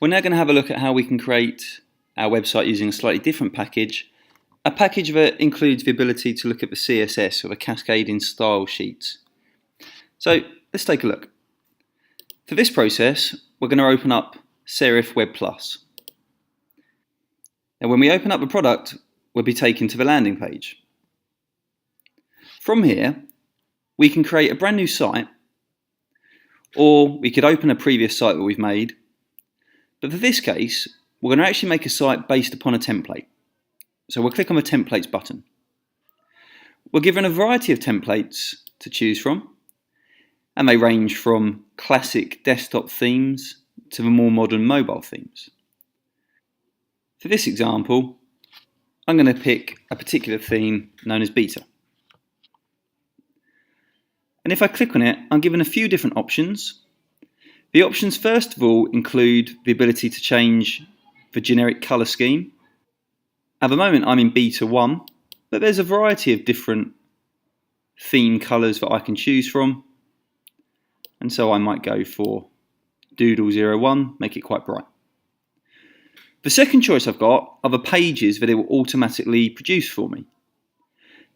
We're now going to have a look at how we can create our website using a slightly different package. A package that includes the ability to look at the CSS or the cascading style sheets. So let's take a look. For this process, we're going to open up Serif Web Plus. Now when we open up the product, we'll be taken to the landing page. From here, we can create a brand new site, or we could open a previous site that we've made. But for this case, we're going to actually make a site based upon a template. So we'll click on the Templates button. We're given a variety of templates to choose from, and they range from classic desktop themes to the more modern mobile themes. For this example, I'm going to pick a particular theme known as Beta. And if I click on it, I'm given a few different options. The options first of all include the ability to change the generic colour scheme. At the moment I'm in Beta 1, but there's a variety of different theme colours that I can choose from. And so I might go for Doodle 01, make it quite bright. The second choice I've got are the pages that it will automatically produce for me.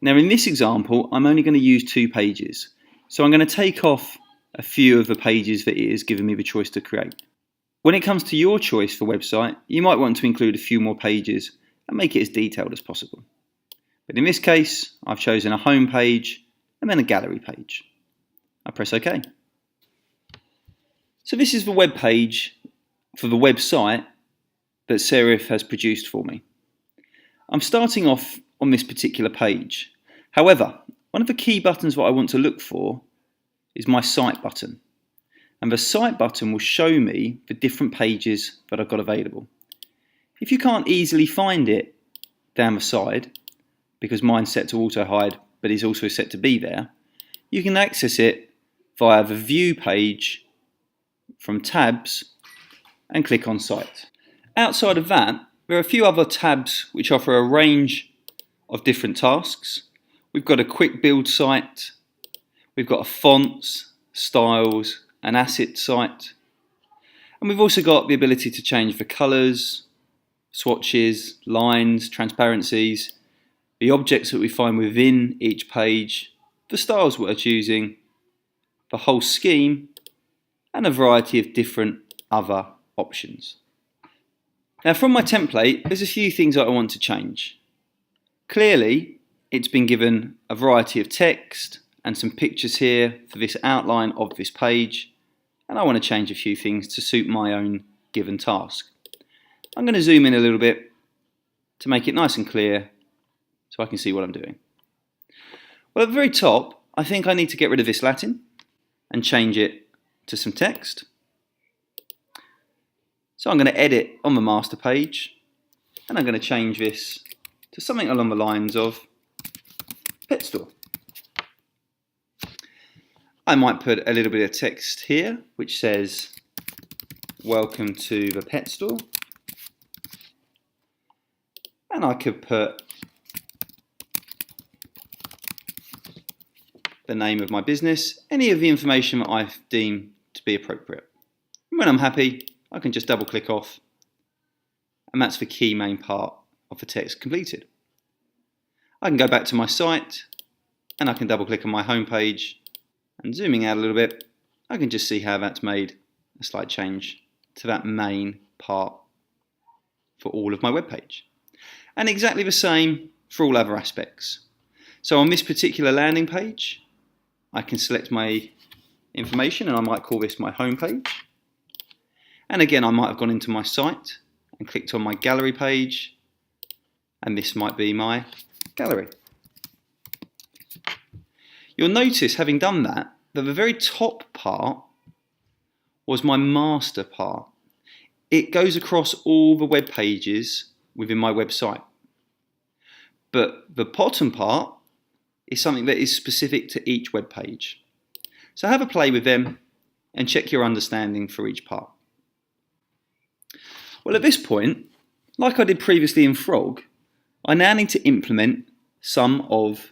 Now in this example, I'm only going to use 2 pages. So I'm going to take off a few of the pages that it has given me the choice to create. When it comes to your choice for website, you might want to include a few more pages and make it as detailed as possible. But in this case, I've chosen a home page and then a gallery page. I press OK. So this is the web page for the website that Serif has produced for me. I'm starting off on this particular page. However, one of the key buttons that I want to look for is my site button. And the site button will show me the different pages that I've got available. If you can't easily find it down the side, because mine's set to auto hide but is also set to be there, you can access it via the view page from tabs and click on site. Outside of that, there are a few other tabs which offer a range of different tasks. We've got a quick build site, we've got a fonts, styles, an asset site, and we've also got the ability to change the colours, swatches, lines, transparencies, the objects that we find within each page, the styles we're choosing, the whole scheme, and a variety of different other options. Now from my template, there's a few things that I want to change. Clearly, it's been given a variety of text and some pictures here for this outline of this page, and I want to change a few things to suit my own given task. I'm going to zoom in a little bit to make it nice and clear so I can see what I'm doing. Well, at the very top, I think I need to get rid of this Latin and change it to some text. So I'm going to edit on the master page, and I'm going to change this to something along the lines of pet store. I might put a little bit of text here which says welcome to the pet store, and I could put the name of my business, any of the information that I deem to be appropriate. And when I'm happy, I can just double click off, and that's the key main part of the text completed. I can go back to my site and I can double click on my home page, and zooming out a little bit, I can just see how that's made a slight change to that main part for all of my web page. And exactly the same for all other aspects. So on this particular landing page, I can select my information, and I might call this my home page. And again, I might have gone into my site and clicked on my gallery page, and this might be my gallery. You'll notice, having done that the very top part was my master part. It goes across all the web pages within my website. But the bottom part is something that is specific to each web page. So have a play with them and check your understanding for each part. Well, at this point, like I did previously in Frog, I now need to implement some of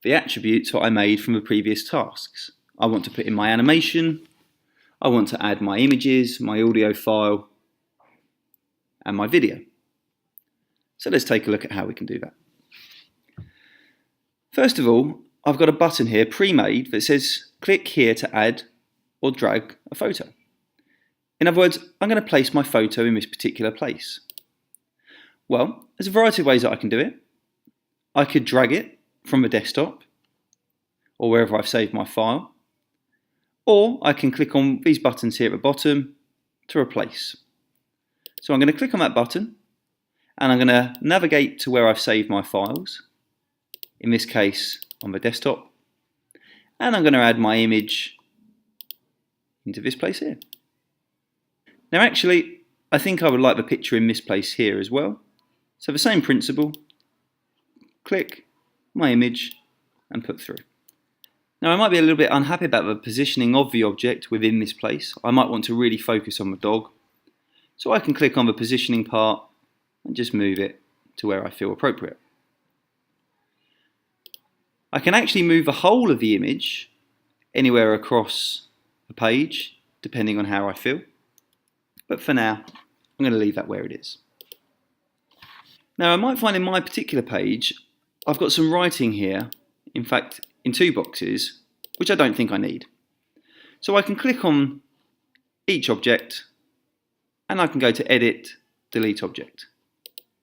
the attributes that I made from the previous tasks. I want to put in my animation, I want to add my images, my audio file, and my video. So let's take a look at how we can do that. First of all, I've got a button here pre-made that says click here to add or drag a photo. In other words, I'm going to place my photo in this particular place. Well, there's a variety of ways that I can do it. I could drag it from the desktop or wherever I've saved my file, or I can click on these buttons here at the bottom to replace. So I'm going to click on that button and I'm going to navigate to where I've saved my files, in this case on the desktop, and I'm going to add my image into this place here. Now actually, I think I would like the picture in this place here as well. So the same principle, click my image and put through. Now I might be a little bit unhappy about the positioning of the object within this place. I might want to really focus on the dog. So I can click on the positioning part and just move it to where I feel appropriate. I can actually move the whole of the image anywhere across the page, depending on how I feel. But for now, I'm going to leave that where it is. Now I might find in my particular page, I've got some writing here, in fact in two boxes, which I don't think I need. So I can click on each object and I can go to Edit, Delete Object.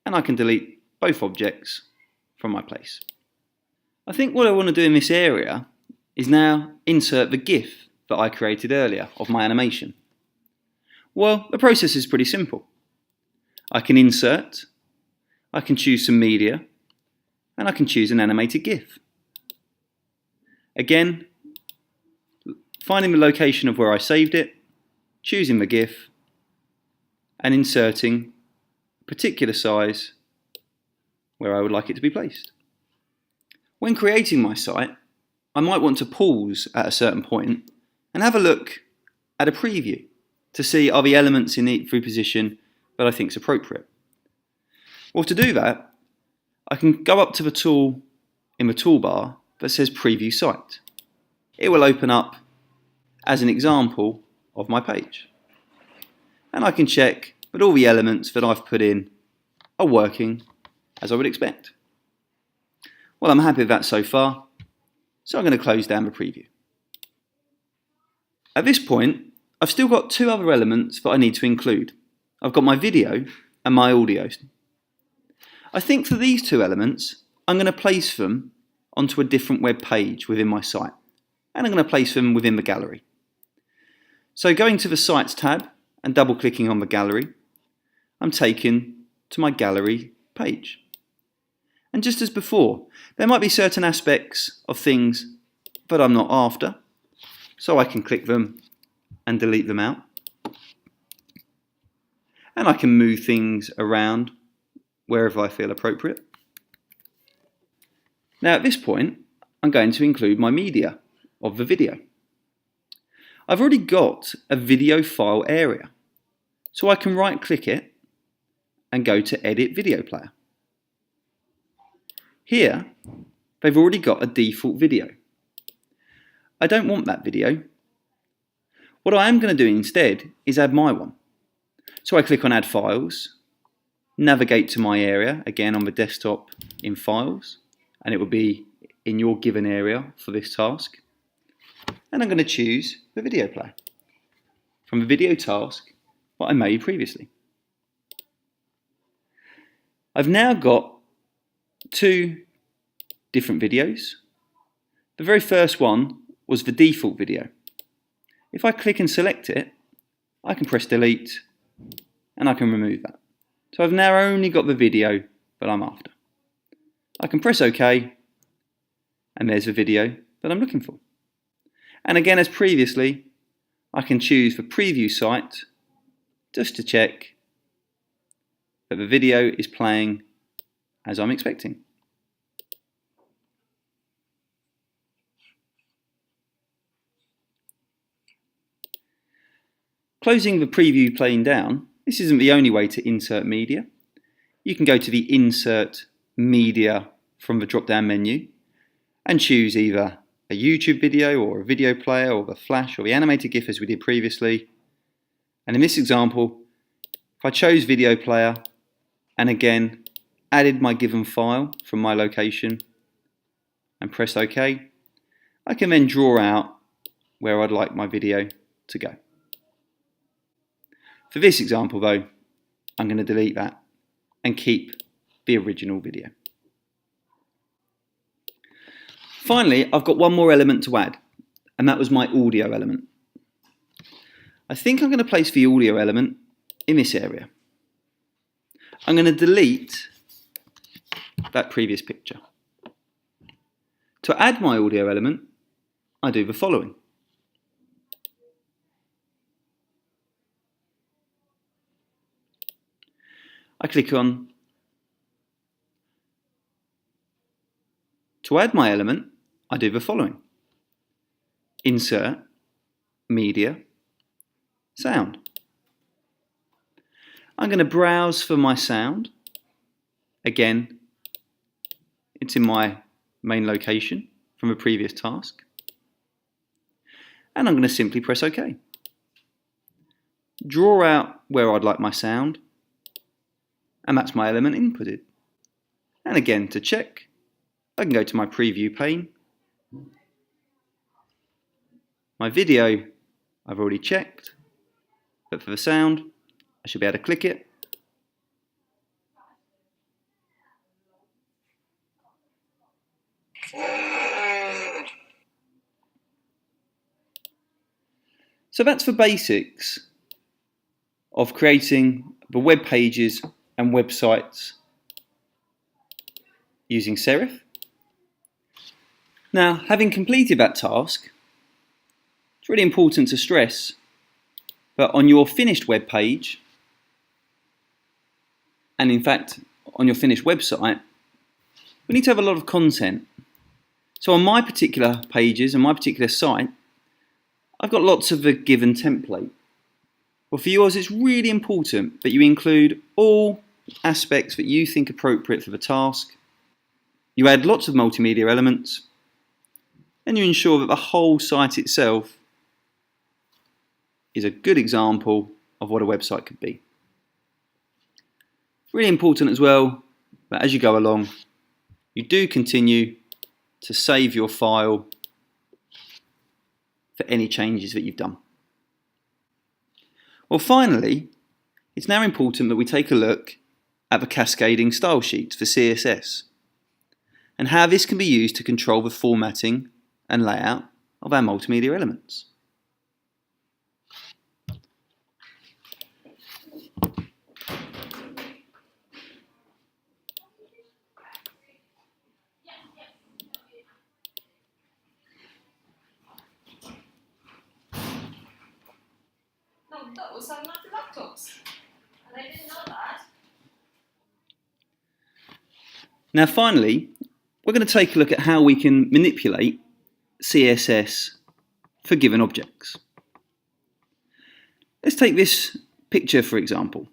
And I can delete both objects from my place. I think what I want to do in this area is now insert the GIF that I created earlier of my animation. Well, the process is pretty simple. I can insert, I can choose some media, and I can choose an animated GIF. Again, finding the location of where I saved it, choosing the GIF, and inserting a particular size where I would like it to be placed. When creating my site, I might want to pause at a certain point and have a look at a preview to see are the elements in every position that I think is appropriate. Well, to do that, I can go up to the tool in the toolbar that says Preview Site. It will open up as an example of my page. And I can check that all the elements that I've put in are working as I would expect. Well, I'm happy with that so far, so I'm going to close down the preview. At this point, I've still got two other elements that I need to include. I've got my video and my audio. I think for these two elements, I'm going to place them onto a different web page within my site, and I'm going to place them within the gallery. So going to the Sites tab and double clicking on the gallery, I'm taken to my gallery page. And just as before, there might be certain aspects of things that I'm not after, so I can click them and delete them out. And I can move things around wherever I feel appropriate. Now at this point, I'm going to include my media of the video. I've already got a video file area, so I can right click it and go to Edit Video Player. Here, they've already got a default video. I don't want that video. What I am going to do instead is add my one. So I click on Add Files, navigate to my area, again on the desktop in Files, and it will be in your given area for this task. And I'm going to choose the video player from the video task that I made previously. I've now got two different videos. The very first one was the default video. If I click and select it, I can press delete and I can remove that. So I've now only got the video that I'm after. I can press OK and there's the video that I'm looking for. And again, as previously, I can choose the preview site just to check that the video is playing as I'm expecting. Closing the preview pane down, this isn't the only way to insert media. You can go to the Insert Media from the drop-down menu and choose either a YouTube video or a video player or the Flash or the animated GIF as we did previously. And in this example, If I chose video player and again added my given file from my location and press OK, I can then draw out where I'd like my video to go. For this example though, I'm going to delete that and keep the original video. Finally, I've got one more element to add, and that was my audio element. I think I'm going to place the audio element in this area. I'm going to delete that previous picture. To add my audio element, I do the following. I click on to add my element, I do the following. Insert, media, sound. I'm going to browse for my sound. Again, it's in my main location from a previous task. And I'm going to simply press OK. Draw out where I'd like my sound, and that's my element inputted. And again, to check, I can go to my preview pane. My video, I've already checked, but for the sound, I should be able to click it. So that's the basics of creating the web pages and websites using Serif. Now, having completed that task, it's really important to stress that on your finished web page, and in fact on your finished website, we need to have a lot of content. So on my particular pages and my particular site, I've got lots of a given template. Well, for yours, it's really important that you include all aspects that you think appropriate for the task. You add lots of multimedia elements, and you ensure that the whole site itself is a good example of what a website could be. It's really important as well that as you go along, you do continue to save your file for any changes that you've done. Well, finally, it's now important that we take a look at the cascading style sheets for CSS and how this can be used to control the formatting and layout of our multimedia elements. Those are not laptops, and I didn't know that. Now finally, we're going to take a look at how we can manipulate CSS for given objects. Let's take this picture for example.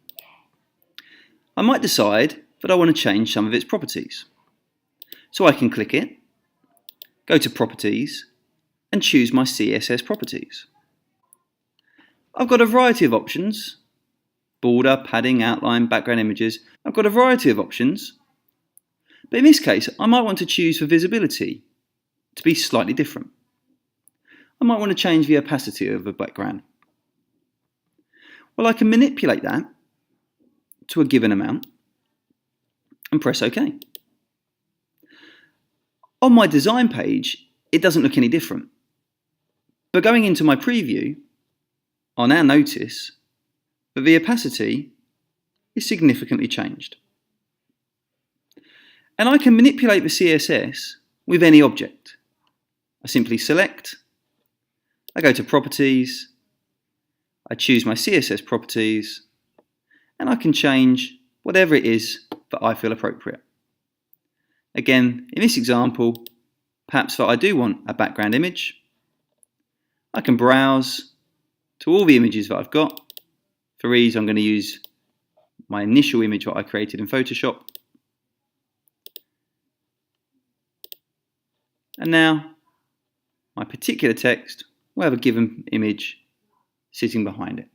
I might decide that I want to change some of its properties. So I can click it, go to Properties, and choose my CSS properties. I've got a variety of options: border, padding, outline, background images. I've got a variety of options, but in this case I might want to choose for visibility to be slightly different. I might want to change the opacity of the background. Well, I can manipulate that to a given amount and press OK. On my design page, it doesn't look any different, but going into my preview, I'll now notice that the opacity is significantly changed. And I can manipulate the CSS with any object. I simply select, I go to Properties, I choose my CSS properties, and I can change whatever it is that I feel appropriate. Again, in this example, perhaps that I do want a background image. I can browse to all the images that I've got. For ease, I'm going to use my initial image that I created in Photoshop. And now, my particular text will have a given image sitting behind it.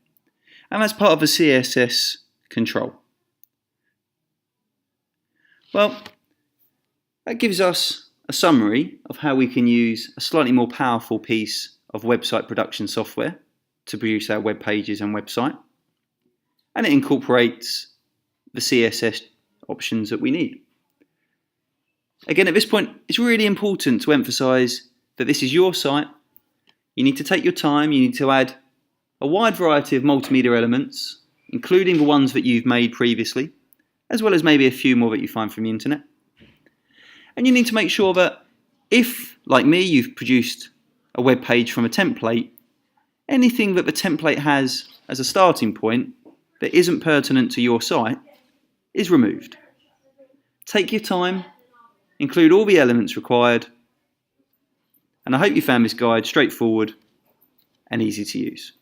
And that's part of the CSS control. Well, that gives us a summary of how we can use a slightly more powerful piece of website production software to produce our web pages and website. And it incorporates the CSS options that we need. Again, at this point, it's really important to emphasize that this is your site. You need to take your time. You need to add a wide variety of multimedia elements, including the ones that you've made previously, as well as maybe a few more that you find from the internet. And you need to make sure that if, like me, you've produced a web page from a template, anything that the template has as a starting point that isn't pertinent to your site is removed. Take your time, include all the elements required, and I hope you found this guide straightforward and easy to use.